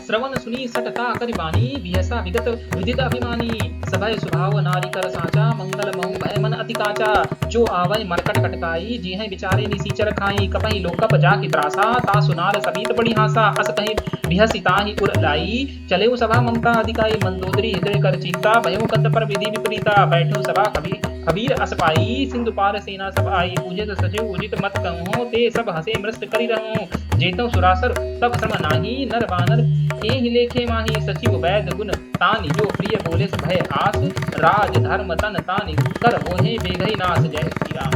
श्रवण सुनी सटका करि बानी, बिहसा विगत विदित अभिमानी, सभय स्वभाव नारी कर साचा, मंगल महु भय मन अति काचा, जो आवै मरकट कटकाई, जिह विचारे निसीचर खाई, कपहि लोकप जाकि त्रासा, ता सुनार सबीत बड़ी हासा, अस कहीं बिहसी ताहि उर लाई, चलेउ सभा ममता अधिकाई, मंदोदरी हृदय कर चीता, भयो कंत पर विधि विपरीता, बैठो सभा कबीर अस पाई, सिंधु पार सेना सब आई, पूजित सचिव उजित मत कहूँ, ते सब हसे मृष्ट करि रहूँ, जेतौ सुरासर तब सम नाही, नर बानर एहि लेखे माही, सचिव वैद गुण तानि, जो प्रिय बोले भय आस, राज धर्म तन तानि, कर होहे बेघई नाश। जय श्री राम।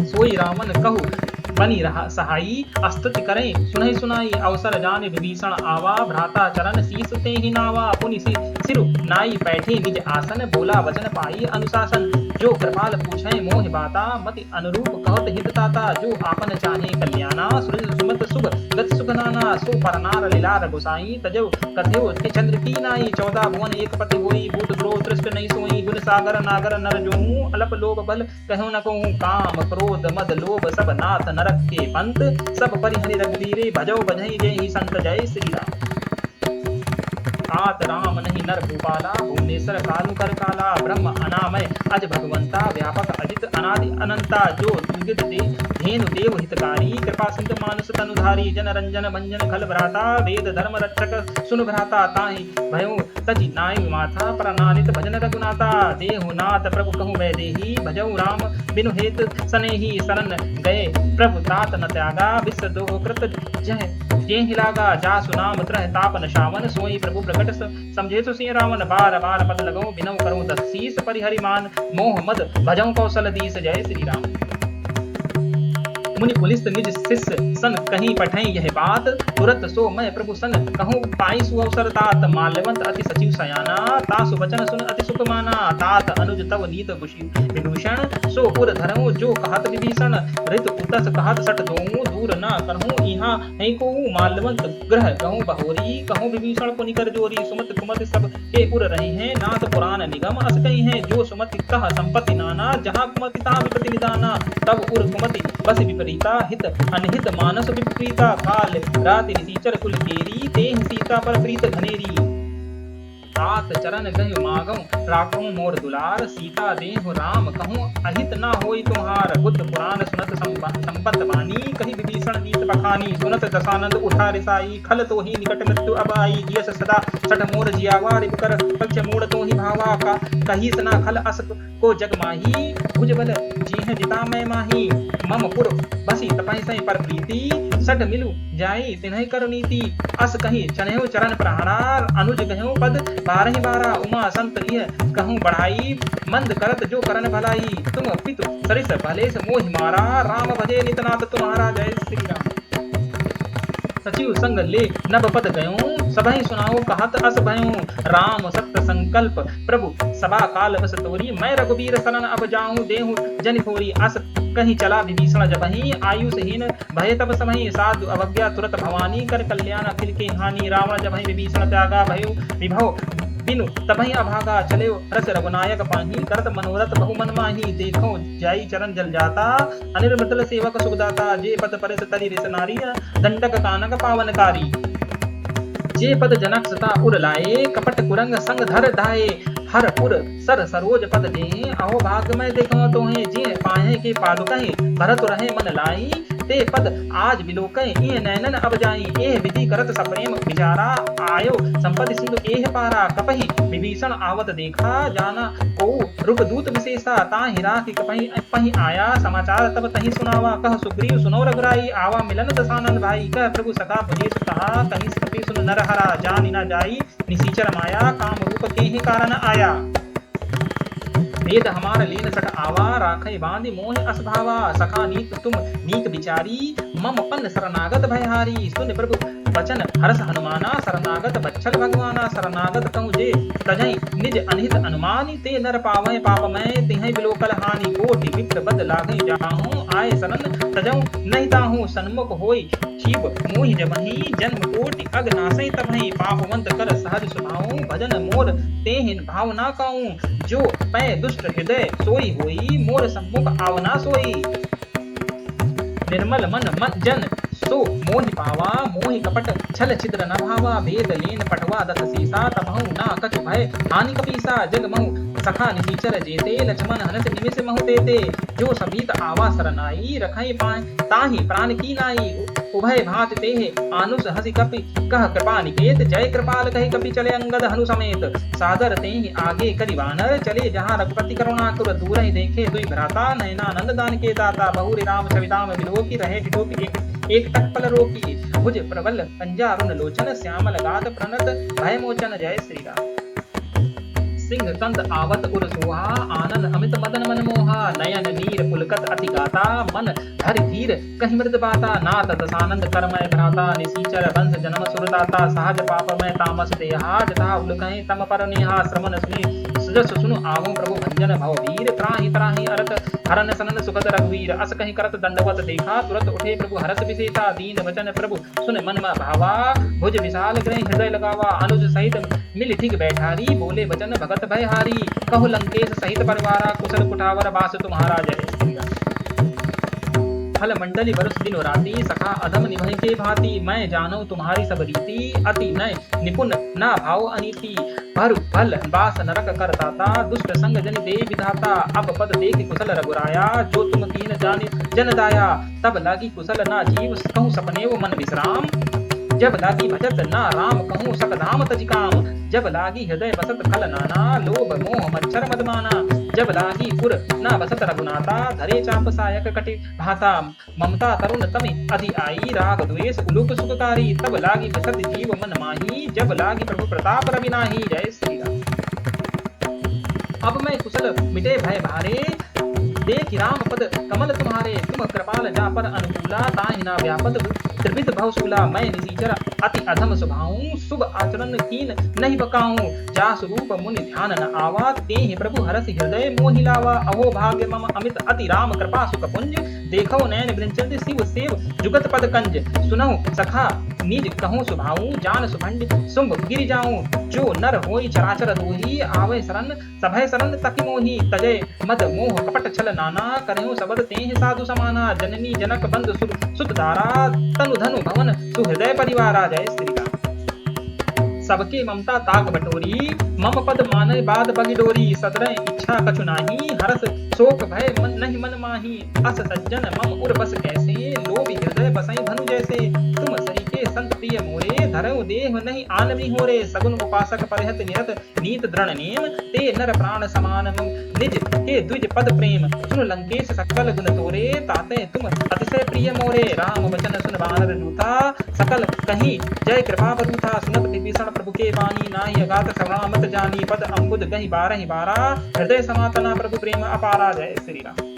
सोई रामन कहु बनी रहा सहाई, स्तुति करें सुनहि सुनाई, अवसर जाने विभीषण आवा, भ्राता चरण शीस ते ही नावा, पुनि सिरु नाई बैठे निज आसन, बोला वचन पाई अनुशासन, जो कृपाल पूछे मोहि बाता, मति अनुरूप कहत हित ताता, जो आपन चाहे कल्याणा, सुरज सुमत शुभ गति सुख नाना, सो परनार लीलार गोसाई, तजौ कथ्यो के चंद्र की नाई, 14 भुवन एक पति होई, भूत ग्रोह दृष्ट नहीं सोई, गुण सागर नागर नर जोहू, अलप लोभ बल कहूँ न कहूँ, काम क्रोध मद लोभ सब नाथ नरक के पंत, सब परिहरि रघुवीरे, भजौ बधई जय संत। जय श्री राम। आत राम नहीं नर भूपाला, भुवनेश्वर कालू कर काला, ब्रह्म अनामय अज भगवंता, व्यापक अजित अनादि अनंता, जो दुर्गित धेनु देव हितकारी, कृपा सिंधु मानुष तनुधारी, जन रंजन भंजन खल भ्राता, वेद धर्म रक्षक सुन भ्राता, ताहि भयो तजि नाई माथा, प्रनानित भजन रघुनाथा, देहु नाथ प्रभु कहु वैदेही, भजौ राम बिनु हेत सनेही, शरण गए प्रभु तात न त्यागा, विश्व दोह कृत जय जेहि लागा, जासु नाम त्रह तापन शावन, सोई प्रभु प्रकट समझे तो सिंह रावण, बार बार पद लगौ बिनौ करूं दस शीस, परिहरि मान मोह मद भजौ कौशल दीस। जय श्री राम। मुनि पुलिस निज शिष्य सन कहीं पठई यह बात, तुरत सो मैं प्रभु सन कहूँ पाई सुअवसर तात। माल्यवंत अति सचिव सयाना, तासु वचन सुन अति सुख माना। तात अनुज तव नीत विभूषण, सो पुर धरऊँ जो कहत विभीषण। ऋत उतस कहत सठ दोऊँ, दूर न करहूँ इहाँ है को। माल्यवंत ग्रह कहूँ बहोरी, कहूँ विभीषण पुनि कर जोरी। सुमति कुमति सब के पुर रही हैं, नाथ पुराण निगम अस कही हैं। जो सुमति कह संपत्ति नाना, जहाँ कुमति तहाँ विपत्ति निदाना। तब उर कुमति बस विपरीता, हित अनहित मानस विपरीता। काल राति निशीचर कुल केरी, देह सीता पर प्रीत घनेरी। तात चरण गहि मागऊँ राखूं मोर दुलार, सीता देहु राम कहूँ अहित न होई तुम्हार। बुद्ध पुराण सुनत संपत बानी, कही विभीषण नीत बखानी। सुनत दशानंद उठा रिसाई, खल तो ही निकट मृत्यु अब आई। यस सदा सठ मोर जियावा, रिपुकर पक्ष मूड तो ही भावा। कही सना खल अस को जग माही, भुज बल जीह जिता मैं माही। मम पुर बसी तपहि सहि पर प्रीति, सठ मिलु जाई तिन्हि कर नीति। अस कही चनहु चरण प्रहार, अनुज गहु पद बारहि बारा। उमा संत इह कहूँ बढ़ाई, मंद करत जो करन भलाई। तुम पितु सरिस भलेस मोहि मारा, राम भजे नितनाथ तुम्हारा। जय श्री राम। सचिव संग ले नभ पद गयूं, सबहि सुनाओ कहत अस भयूं। राम सत्य संकल्प प्रभु सभा काल बस तोरी, मैं रघुबीर शरण अब जाऊं देहु जनि थोरी। अस कहीं चला विभीषण जबहि, आयुषहीन भय तब समहि। साधु अवज्ञा तुरत भवानी, कर कल्याण अखिल के हानि। रावण जबहि विभीषण त्यागा, भयो विभव बिनु तबहि अभागा। चले रस रघुनायक पाही, करत मनोरथ बहु मन माही। देखो जाई चरण जल जाता, अनिर्मतल सेवक सुखदाता। जे पद परस तरि रिस नारी, दंडक कानक पावनकारी। जे पद जनक सता उर लाए, कपट कुरंग संग धर धाये। हर पुर सर सरोज पद जे, अहो भाग मैं देखो तोहे। जे पाहे के पादुकहि, भरत रहे मन लाई। ते पद आज बिलोकै, इह नैनन अब जाई। एह विधि करत सप्रेम विचारा, आयो संपत्ति सिंधु एह पारा। कपहि विभीषण आवत देखा, जाना को रूप दूत विशेषा। ताहि राखि कपहि आया, समाचार तब तहि सुनावा। कह सुग्रीव सुनो रघुराई, आवा मिलन दशानन भाई। कह प्रभु सखा भुजेश कहा, कहि सपि सुन नरहरा। जानि न जाई निशीचर माया, काम रूप के ही कारण आया। वेद हमार लीन सठ आवा, राखै बांधि मोह अस भावा। सखा नीक तुम नीक विचारी, मम पन शरणागत भयहारी। सुन प्रभु वचन हरस हनुमाना, शरणागत बच्छल भगवाना। शरणागत कहूँ जे तजहि निज अनहित अनुमानी, ते नर पावै पाप मैं तिहै बिलोकल हानि। कोटि विप्र बद लागै जाहूँ, आय शरण तजहु नहीं ताहूँ। सन्मुख होई जीव मोहि जबहि, जन्म कोटि अग नासै तबहि। पापवंत कर सहज सुनाऊँ, भजन मोर तेहिन भाव ना काऊँ। जो पै दुष्ट हृदय सोई होई, मोर सम्मुख आवना सोई। निर्मल मन जन सो मोहि पावा, मोहि कपट छल छिद्र न भावा। भेद लेन पटवा दस सीसा, तबहु ना कछु भय हानि कपीसा। जग महु सखा निशीचर जेते, लक्ष्मण हनस निमिष महु तेते। जो सभीत आवा सरनाई, रखै पाए ताहि प्राण की नाई। उभय भात तेहे आनुस हसि कपि, कह कृपा निकेत। जय कृपाल कहि कपि चले अंगद हनु समेत। सादर तेहि आगे करि वानर, चले जहाँ रघुपति करुणातुर। दूरहि देखे दुई भ्राता, नयनानंद दान के दाता। बहुरि राम सविताम विलोकी, रहे टिटोपि एक टक पल रोकी। भुज प्रबल पंजा अरुण लोचन, श्यामल गात प्रणत भय मोचन। जय श्री राम। सिंह कंद आवत उर सोहा, आनंद अमित मदन मन मोहा। नयन नीर पुलकत अति गाता, मन धरि धीर कहि मृद बाता। नाथ दशानंद करमय भ्राता, निशीचर वंश जन्म सुरदाता। सहज पाप में तामस देहा, जथा उलकहि तम पर नेहा। श्रवण सुनि सुजस सुनु आवो प्रभु भंजन भव वीर। त्राहि त्राहि अरत हरन सनन सुखद रघुवीर। अस कहि करत दंडवत देखा, तुरत उठे प्रभु हरस विशेषा। दीन वचन प्रभु सुन मन में भावा, भुज विशाल ग्रह हृदय लगावा। अनुज सहित मिल ठीक बैठारी, बोले वचन भगत भयहारी। कहु लंकेश सहित परिवारा, कुशल कुठावर बास तुम्हारा। जय श्री राम। फल मंडली बरस दिन राती, सखा अधम निभय के भांति। मैं जानो तुम्हारी सब रीति, अति नय निपुण ना भाव अनीति। भरु फल बास नरक करताता, दुष्ट संग जन दे विधाता। अब पद देख कुशल रघुराया, जो तुम कीन जानि जन दाया। तब लागी कुशल ना जीव, कहूँ सपने वो मन विश्राम। जब लागी भजत ना राम, कहूँ सकधाम तज काम। जब लागी हृदय बसत खल नाना, लोभ मोह मच्छर मदमाना। जब लागी पुर ना बसत रघुनाथा, धरे चाप सायक कटि भाता। ममता तरुण तमि अधि आई, राग द्वेष उलूक सुखकारी। तब लागी बसत जीव मन माही, जब लागी प्रभु प्रताप रवि नाही। जय श्री राम। अब मैं कुशल मिटे भय भारे, देखि राम पद कमल तुम्हारे, तुम कृपाल जा पर अनुकूला, ताहि ना व्यापत त्रिविध भवशूला। मैं निशिचर अति अधम स्वभाव, शुभ आचरण कीन नहीं बकाऊं। जा स्वरूप मुनि ध्यान न आवा, तेहि प्रभु हरस हृदय मोहि लावा। अहो भाग्य मम अमित अति राम कृपा सुख पुंज, देखो नैन विरंचंद शिव सेव जुगत पद कंज। सुनहु सखा निज कहूँ सुभाऊ, जान सुभंड शुंभ गिर जाऊं। जो नर होई चराचर दोही, आवे शरण सभय शरण तकि मोही। तजय मद मोह कपट छल नाना, करहु सबद तेहि साधु समाना। जननी जनक बंधु सुत दारा, तनु धनु भवन सुहृदय परिवारा। जय श्री राम। सबके ममता ताक बटोरी, मम पद मानय बाद बगी डोरी। सदरय इच्छा कछु नाही, हरस शोक भय मन नहीं मन माही। अस सज्जन मम उर बस कैसे, लोभी हृदय बसई धनु जैसे। तुम सरीके संत प्रिय मोरे, धरऊ देह नहीं आन भी होरे। सगुन उपासक परहत निरत, नीत दृढ़ नेम। ते नर प्राण समान निज के द्विज पद प्रेम। सुन लंकेश सकल गुण तोरे, ताते तुम अतिशय प्रिय मोरे। राम वचन सुन वानर जूथा, सकल कहीं जय कृपा बरूथा। सुनत विभीषण प्रभु के वाणी, नाहि अगाध श्रवणामत जानी। पद अंबुद गहि बारहि बारा, हृदय समातना प्रभु प्रेम अपारा। जय श्री राम।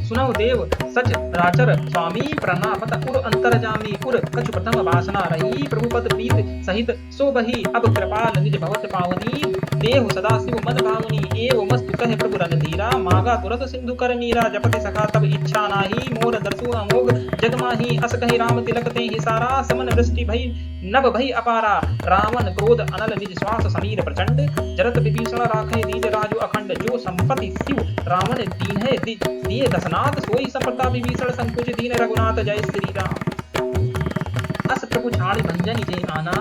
सुनौ देव सच राचर स्वामी, प्रणापत उर अंतर जामी। उर कछु प्रथम वासना रही, प्रभु पद प्रीत सहित सो बही। अब कृपाल निज भवत पावनी, देहु सदा शिव मन भावनी। एव मस्तु कहे प्रभु रणधीरा, मागा तुरत सिंधु कर नीरा। जपति सखा तब इच्छा नाही, मोर दर्शु अमोघ जग माही। अस कहि राम तिलक तेहि सारा, समन वृष्टि भई नभ भई अपारा। रावण क्रोध अनल निज श्वास समीर प्रचंड, जरत विभीषण राखे दीज राजु अखंड। जो संपत्ति शिव रावण दीन्हे दिए दसनाथ, सोई सफलता विभीषण संकुच दीन रघुनाथ। जय श्री राम। अस प्रभु छाड़ी भंजन जे आना,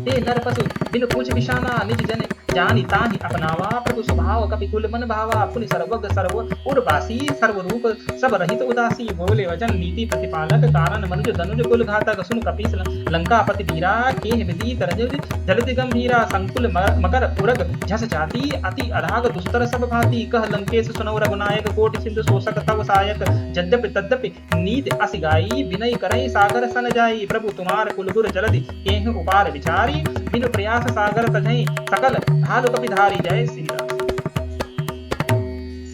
ते नर पशु बिन पूछ बिशाना। निज जन जानि ताहि अपनावा, प्रभु स्वभाव कपि कुल मन भावा। पुनि सर्वज्ञ सर्व उर्वासी, सर्वरूप सब रहित उदासी। बोले वचन नीति प्रतिपालक, कारण मनुज धनुज कुल घातक। सुन कपीस लंकापति वीरा, केह विधि तरजुज जलति गंभीरा। संकुल मकर उरग झस जाति, अति अराग दुस्तर सब भांति। कह लंकेश सुनौ रघुनायक, कोटि सिंधु शोषक तव सायक। यद्यपि तद्यपि नीति अस गाई, विनय करई सागर सन जाई। प्रभु तुम्हार कुलगुर जलधि केह उपार विचारी, बिनु प्रयास सागर तजहि सकल भालु कपि धारी। जय श्री राम।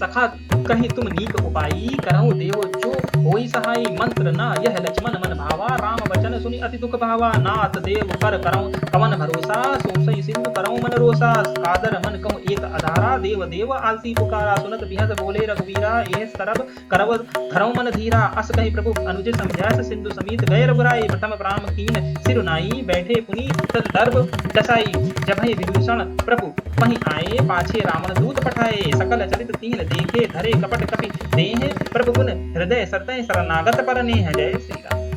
सखा कहीं तुम नीक उपाई, करहु देव जो होई सहाई। मंत्र न यह लक्ष्मण मन भावा, राम वचन सुनि अति दुख भावा। नाथ देव कर करऊं कवन भरोसा, सोसई सिंधु करऊं मन रोसा। कादर मन कहूं एक अधारा, देव देव आलसी पुकारा। सुनत बिहस बोले रघुवीरा, एह सरब करव धरऊं मन धीरा। अस कहि प्रभु अनुज समझास, सिंधु समीत गए रघुराई। प्रथम राम कीन सिरुनाई, बैठे पुनि तद दर्भ दसाई। जबहि विभीषण प्रभु वहीं आए, पाछे रावण दूत पठाए। सकल चरित तीन देखे, धरे कपट कपि देह। प्रभु गुण हृदय सरतहि शरणागत पर नेह। जय श्री राम।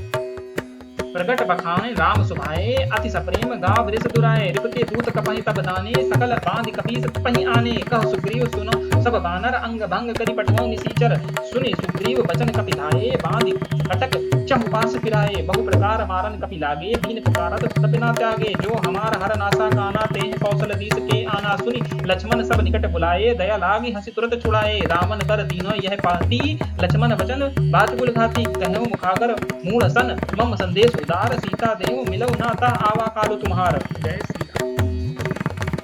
प्रगट बखाने राम सुभाए, अति सप्रेम गाव वृष दुराए। रिपके दूत कपहि तब दाने, सकल बांधि कपीस पहि आने। कह सुग्रीव सुनो सब बानर, अंग भंग करि पठमौ निसीचर। सुनि सुग्रीव बचन कपि धाये, बांधि कटक चहु पास फिराए। बहु प्रकार मारन कपि लागे, दीन पुकारत तपि ना त्यागे। जो हमार हर नासा काना, तेह कौशल दीस के आना। सुनि लक्ष्मण सब निकट बुलाए, दया लागी हंसी तुरत छुड़ाए। रावण कर दीनो यह पाती, लक्ष्मण वचन बात कुल घाती। कहौ मुखागर मूढ़ सन, मम संदेश उदार। सीता देव मिलौ ना ता, आवा कालु तुम्हार। जय श्री राम।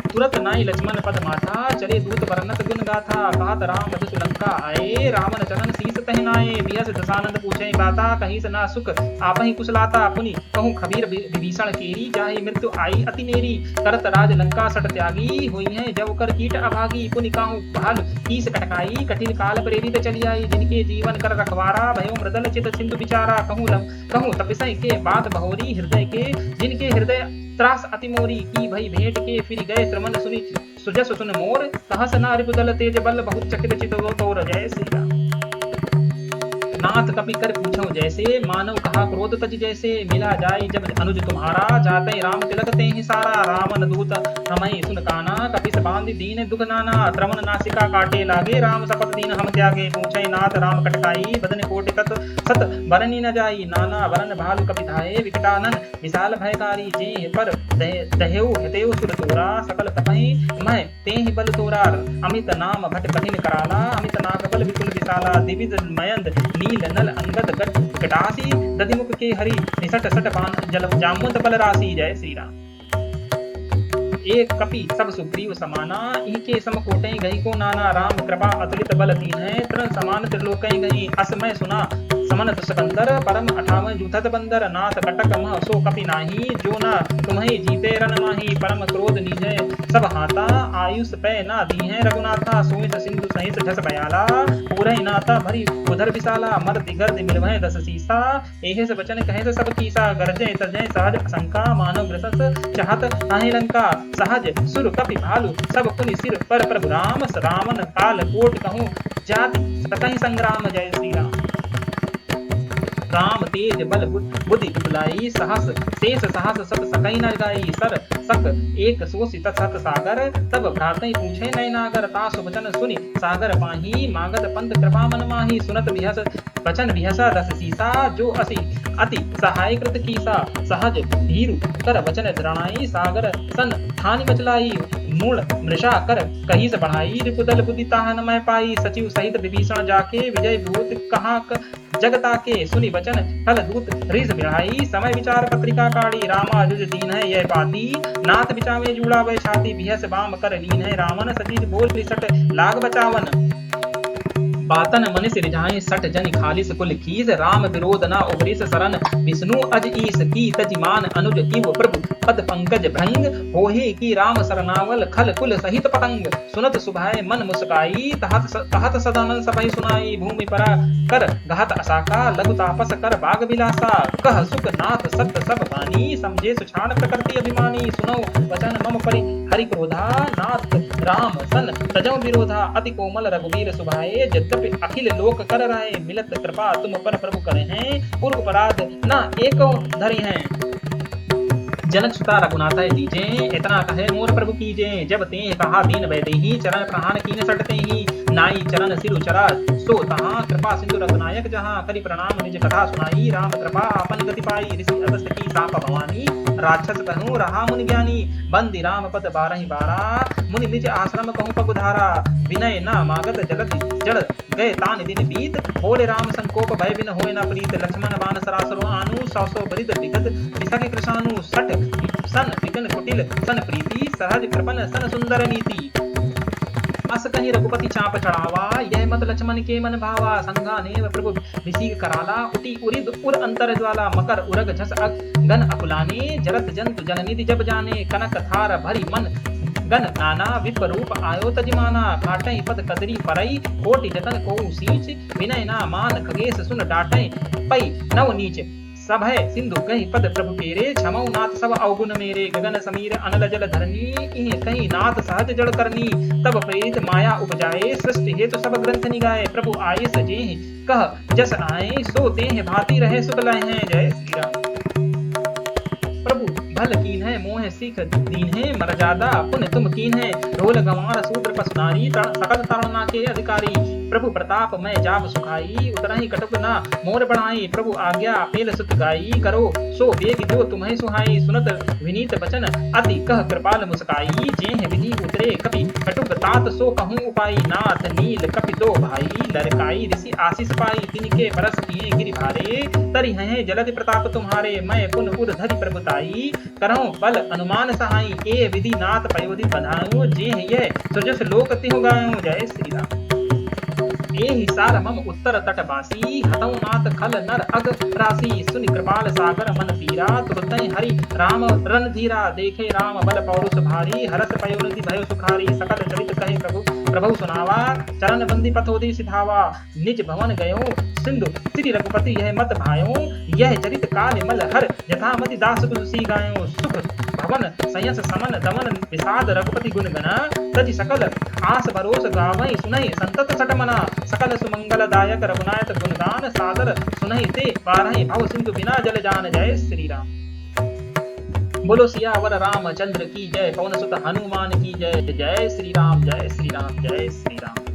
तुरत नाई लक्ष्मण पद माथा, चले दूत वर्णत गुण गाथा। कहत राम बधु सुलंका आए, रावण चरण शीस तहि नाए। बिहस दशानंद पूछे बाता, कहीं से ना सुख आपहि कुशलाता। पुनि कहूँ खबीर विभीषण केरी, जाहि मृत्यु आई अति नेरी। करत राज लंका सट त्यागी, हुई है जब कर कीट अभागी। पुनि कहूँ भाल कीस कटकाई, कठिन काल प्रेरित चली आई। जिनके जीवन कर रखवारा, भयो मृदल चित सिंधु विचारा। कहूँ तपिसय के बात बहोरी, हृदय के जिनके हृदय त्रास अति मोरी। की भई भेंट के फिर गए श्रमण, सुनि सुजस सुन मोर। सहस ना रिपुदल तेज बल, बहुत चकित चित तोर। जय श्री राम। नाथ कपि कर पूछो जैसे, मानव कहा क्रोध तज जैसे। मिला जाय जब अनुज तुम्हारा, जाते राम तिलक तेहि सारा। रावण दूत हमहि सुन काना, कपिस बांधि दीन दुख नाना। त्रवन नासिका काटे लागे, राम सपथ दीन हम त्यागे। पूछे नाथ राम कटकाई, बदन कोटि तत सत बरनी न जाई। नाना वरन भालु कपि धाये, विकटानन विशाल भयकारी। जे पर दहेउ हितेउ सुर तोरा, सकल तपहि मैं तेहि बल तोरा। अमित नाम भट कठिन कराला, अमित नाग बल विपुल विशाला। दिविज मयंद नील नल अंगद गटासी, दधिमुख के हरि निसट सट पान जल जामुत बल राशि। जय श्री राम। एक कपि सब सुग्रीव समाना, इके सम कोटै गही को नाना, राम कृपा अतुलित बल दीन है, तृण समान त्रिलोकै गही, अस मैं सुना समन सिकंदर, परम 58 जूथत बंदर, नाथ कटक मह सो कपि नाही, जो न तुम्हें जीते रन माही, परम क्रोध नीजय सब हाथा, आयुष पै ना दी है रघुनाथा, सोइस सिंधु सहित झस बयाला, पूरहि नाथा भरी उधर विशाला, मर दिगर्द मिलवै 10 सीसा, एहे से बचन कहे से सब कीसा, गरजय तजय सहज असंका, मानव ग्रसस चाहत आहे लंका, सहज सुर कपि भालु सब पुनि सिर पर प्रभु राम, रावण काल कोट कहूँ जाति सकहि संग्राम, जय श्री राम। राम तेज बल बुद्धि विपुलाई, सहस शेष सहस सत सकई न गाई, सर सक एक सोसी तत्सत सागर, तब भ्रातै पूछे नयनागर, तासु वचन सुनि सागर पाही, मागत पंत कृपा मन माही, सुनत बिहस वचन बिहसा 10 सीसा, जो अति सहाय कृत कीसा, सहज धीरु कर वचन द्रणाई, सागर सन ठानि मचलाई, मूल मृषा कर कही से बढ़ाई, रिपुदल बुद्धि ताह न मह पाई, सचिव सहित विभीषण जाके, विजय भूत कहा जगता के, सुनि वचन फल दूत रिज बिढ़ाई, समय विचार पत्रिका काढ़ी, रामा जुज दीन है यह बाती, नाथ बिचावे जूड़ा वै छाती, बिहस बाम कर लीन है, रावण सचीज बोल त्रिसठ लाग बचावन, बातन मनिस रिझाए 60 जन खालिस कुल खीस, राम विरोध न उबरिस सरन, विष्णु अज ईस की तजिमान, अनुज इव प्रभु पद पंकज भंग, होहे की राम सरनावल खल कुल सहित पतंग, सुनत सुभाए मन मुस्काई, कहत सदानंद सभई सुनाई, भूमि परा कर घात असाका, लघु तापस कर बाग बिलासा, कह सुख नाथ सत्य सब बानी, समझे सुछान प्रकृति अभिमानी, सुनो वचन मम परि हरि क्रोधा, नाथ राम सन तजौ विरोधा, अति कोमल रघुवीर सुभाए, यद्यपि अखिल लोक कर रहे, मिलत कृपा तुम पर प्रभु करे हैं, पूर्व अपराध न एको धरि हैं, जनक सुता रघुनाथ दीजे, इतना कहे मोर प्रभु कीजे, जब ते कहा दीन बैदेही, चरण प्रहान कीन सटते ही, नाई चरण सिरु चरा सो तहाँ, कृपा सिंधु रघुनायक जहाँ, करि प्रणाम निज कथा सुनाई, राम कृपा आपन गति पाई, ऋषि अगस्त की साप भवानी, राक्षस कहूँ रहा मुनि ज्ञानी, बंदी राम पद 12 बारा, मुनि निज आश्रम कहूँ पगुधारा, विनय न मागत जलति जड़ गए तान दिन बीत, बोले राम संकोप भय बिन होय न प्रीत, लक्ष्मण बाण सरासरो आनु, 100 बरिद विगत विसग कृशानु, सठ सन विगन कुटिल सन प्रीति, सहज कृपन सन सुंदर नीति, अस कहीं रघुपति चाप चढ़ावा, यह मत लक्ष्मण के मन भावा, संगा नेव प्रभु विसीग कराला, उटी उरिद उर अंतर ज्वाला, मकर उरग झस गन अकुलाने, जरत जंतु जननिधि जब जाने, कनक थार भरी मन गन नाना, विप्रूप आयो तजिमाना, काटई पद कदरी परई, कोटि जतन को सींच, विनय ना मान खगेश सुन डाटई, पई नव नीच, सब है सिंधु कहीं पद प्रभु केरे, क्षमौ नाथ सब अवगुण मेरे, गगन समीर अनल जल धरनी, इन्हें कहीं नाथ सहज जड़ करनी, तब प्रेरित माया उपजाए, सृष्टि हेतु सब ग्रंथ निगाए, प्रभु आये सजे कह जस आए, सो ते भांति रहे सुख लय हैं, जय श्री राम। प्रभु भल कीन है मोह सीख दीन है, मर्यादा पुण्य तुम कीन है, ढोल गंवार सूत्र पसुनारी, सकल तारणा के अधिकारी, प्रभु प्रताप मैं जाब सुखाई, उतरहि कटुक ना मोर बढ़ाई, प्रभु आज्ञा पेल सुत गाई, करो सो वेग जो तुम्हें सुहाई, सुनत विनीत बचन अति कह कृपाल मुस्काई, जेह विधि उतरे कपि कटुक तात सो कहूँ उपाई, नाथ नील कपि दो भाई, लरकाई ऋषि आशीष पाई, तिनके बरस किए गिरि भारे, तरि हैं जलधि प्रताप तुम्हारे, मैं पुन उर धरि प्रभुताई, करहूँ बल अनुमान सहाई, ए विधि नाथ पयोधि बधाऊं, जेह यह सुजस लोक तिहु गाऊं, जय श्री राम। एहि सार मम उत्तर तट बासी, हतौ नाथ खल नर अग राशि, सुनि कृपाल सागर मन पीरा, तुरतै हरि राम रन धीरा, देखे राम बल पौरुष भारी, हरस पयोनिधि भयो सुखारी, सकल चरित कहे प्रभु सुनावा, चरण बंदी पथोधि सिधावा, निज भवन गयो सिंधु श्री रघुपति यह मत भायो, यह चरित काल मल हर यथामति दास तुलसी गायो, सुख भवन संयस समन दमन विषाद रघुपति गुण गना, तजि सकल आस भरोस गावै सुनहि संतत सटमना, सकल सुमंगलदायक रघुनायक गुणगान, सादर सुनहि ते पारहि भव सिंधु बिना जल जान, जय श्री राम। बोलो सियावर रामचंद्र की जय, पवन सुत हनुमान की जय, जय श्री राम जय श्री राम जय श्री राम।